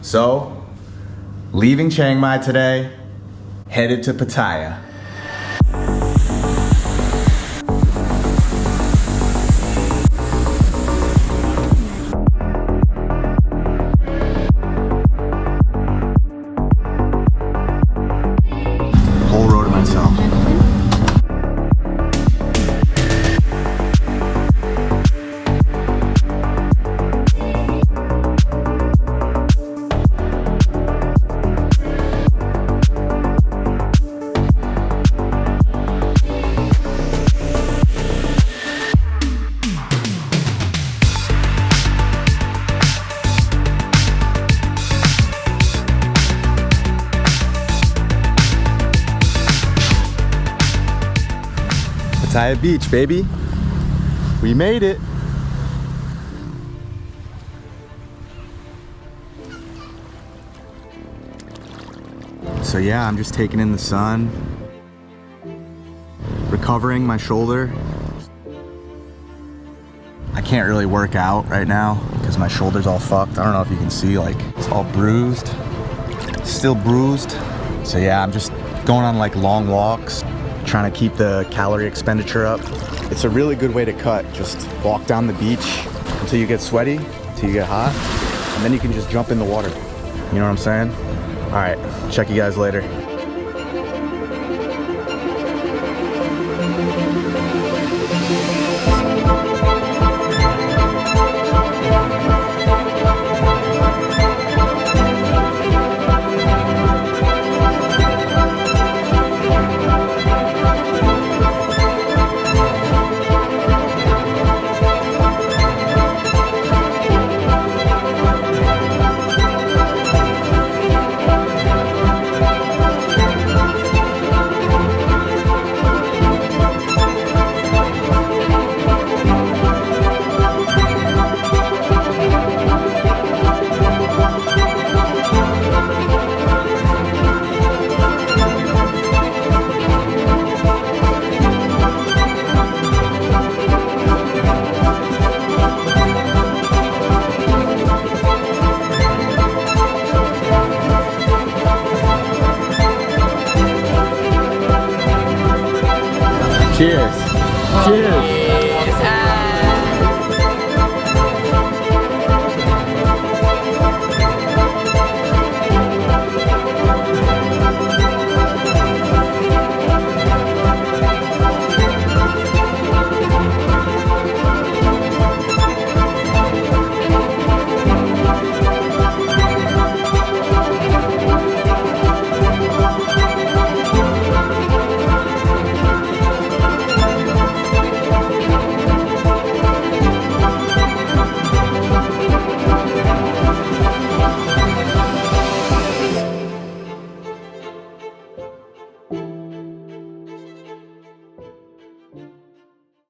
So, leaving Chiang Mai today, headed to Pattaya. Whole road to myself. Pattaya Beach, baby. We made it. So yeah, I'm just taking in the sun, recovering my shoulder. I can't really work out right now because my shoulder's all fucked. I don't know if you can see, like, it's all bruised, still bruised. So yeah, I'm just going on like long walks, trying to keep the calorie expenditure up. It's a really good way to cut. Just walk down the beach until you get sweaty, until you get hot, and then you can just jump in the water. You know what I'm saying? All right, check you guys later. Cheers. Cheers.